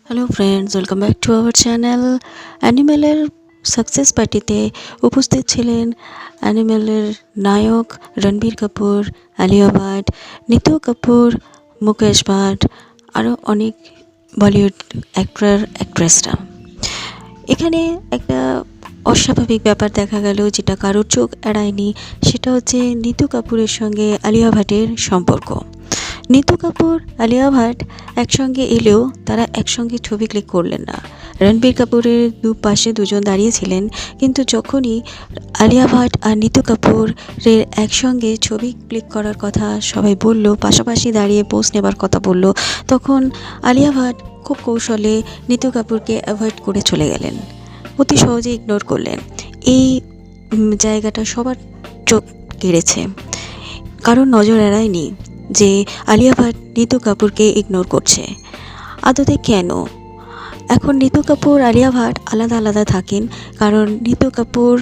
Hello friends, welcome back to our channel. অ্যানিমেলের success পার্টিতে উপস্থিত ছিলেন অ্যানিমেলের নায়ক রণবীর কাপুর, আলিয়া ভাট, নিতু কাপুর, মুকেশ ভাট, আরও অনেক বলিউড অ্যাক্টর অ্যাক্ট্রেসরা। এখানে একটা অস্বাভাবিক ব্যাপার দেখা গেল, যেটা কারোর চোখ এড়ায়নি। সেটা হচ্ছে নিতু কাপুরের সঙ্গে আলিয়া ভাটের সম্পর্ক। নিতু কাপুর, আলিয়া ভাট একসঙ্গে এলেও তারা একসঙ্গে ছবি ক্লিক করলেন না। রণবীর কাপুরের দুপাশে দুজন দাঁড়িয়েছিলেন, কিন্তু যখনই আলিয়া ভাট আর নিতু কাপুরের একসঙ্গে ছবি ক্লিক করার কথা সবাই বলল, পাশাপাশি দাঁড়িয়ে পোজ নেবার কথা বলল, তখন আলিয়া ভাট খুব কৌশলে নিতু কাপুরকে অ্যাভয়েড করে চলে গেলেন, অতি সহজে ইগনোর করলেন। এই জায়গাটা সবার চোখ কেড়েছে, কারণ নজর এড়ায়নি যে আলিয়া ভাট নিতু কাপুরকে ইগনোর করছে। আদতে কেন? এখন নিতু কাপুর আলিয়া ভাট আলাদা আলাদা থাকেন, কারণ নিতু কাপুর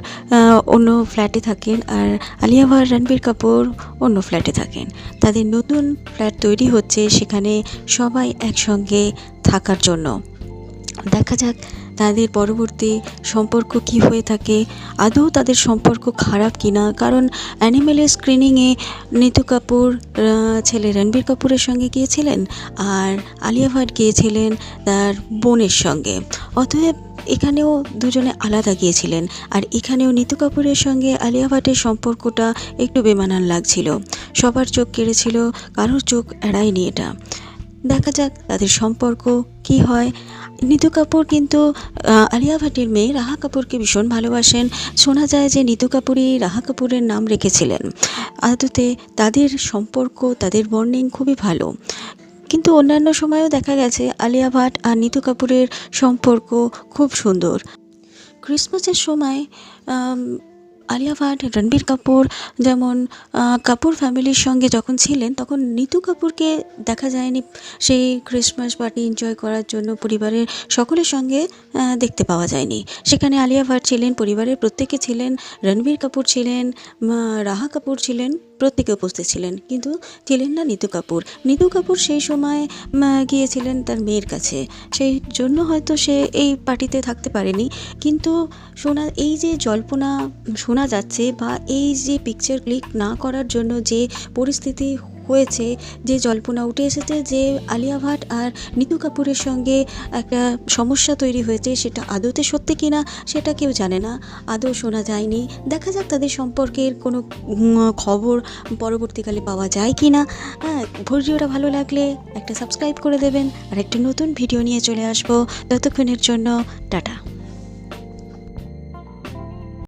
অন্য ফ্ল্যাটে থাকেন আর আলিয়া ভাট রণবীর কাপুর অন্য ফ্ল্যাটে থাকেন। তাদের নতুন ফ্ল্যাট তৈরি হচ্ছে, সেখানে সবাই একসঙ্গে থাকার জন্য। দেখা যাক তাদের পরবর্তী সম্পর্ক কি হয়ে থাকে, আদৌ তাদের সম্পর্ক খারাপ কিনা। কারণ অ্যানিমেলের স্ক্রিনিংয়ে নিতু কাপুর ছেলে রণবীর কাপুরের সঙ্গে গিয়েছিলেন আর আলিয়া ভাট গিয়েছিলেন তার বোনের সঙ্গে। অতএব এখানেও দুজনে আলাদা গিয়েছিলেন, আর এখানেও নিতু কাপুরের সঙ্গে আলিয়া ভাটের সম্পর্কটা একটু বেমানান লাগছিল। সবার চোখ কেড়েছিল, কারোর চোখ এড়ায়নি এটা। দেখা যাক তাদের সম্পর্ক কি হয়। নিতু কাপুর কিন্তু আলিয়া ভাটের মেয়ে রাহা কাপুরকে ভীষণ ভালোবাসেন। শোনা যায় যে নিতু কাপুরই রাহা কাপুরের নাম রেখেছিলেন। আদতে তাদের সম্পর্ক, তাদের বন্ডিং খুবই ভালো। কিন্তু অন্যান্য সময়েও দেখা গেছে আলিয়া ভাট আর নিতু কাপুরের সম্পর্ক খুব সুন্দর। ক্রিসমাসের সময় আলিয়া ভাট, রণবীর কাপুর যেমন কাপুর ফ্যামিলির সঙ্গে যখন ছিলেন, তখন নিতু কাপুরকে দেখা যায়নি সেই ক্রিসমাস পার্টি এনজয় করার জন্য পরিবারের সকলের সঙ্গে দেখতে পাওয়া যায়নি। সেখানে আলিয়া ভাট ছিলেন, পরিবারের প্রত্যেকে ছিলেন, রণবীর কাপুর ছিলেন, রাহা কাপুর ছিলেন, প্রত্যেকে উপস্থিত ছিলেন, কিন্তু ছিলেন না নিতু কাপুর। নিতু কাপুর সেই সময় গিয়েছিলেন তার মেয়ের কাছে, সেই জন্য হয়তো সে এই পার্টিতে থাকতে পারেনি। কিন্তু এই যে জল্পনা শোনা যাচ্ছে, বা এই যে পিকচার ক্লিক না করার জন্য যে পরিস্থিতি হয়েছে, যে জল্পনা উঠে এসেছে যে আলিয়া ভাট আর নিতু কাপুরের সঙ্গে একটা সমস্যা তৈরি হয়েছে, সেটা আদতে সত্যি কিনা সেটা কেউ জানে না, আদৌ শোনা যায়নি। দেখা যাক তাদের সম্পর্কের কোনো খবর পরবর্তীকালে পাওয়া যায় কি না। ভিডিওটা ভালো লাগলে একটা সাবস্ক্রাইব করে দেবেন, আর একটা নতুন ভিডিও নিয়ে চলে আসবো। ততক্ষণের জন্য টাটা।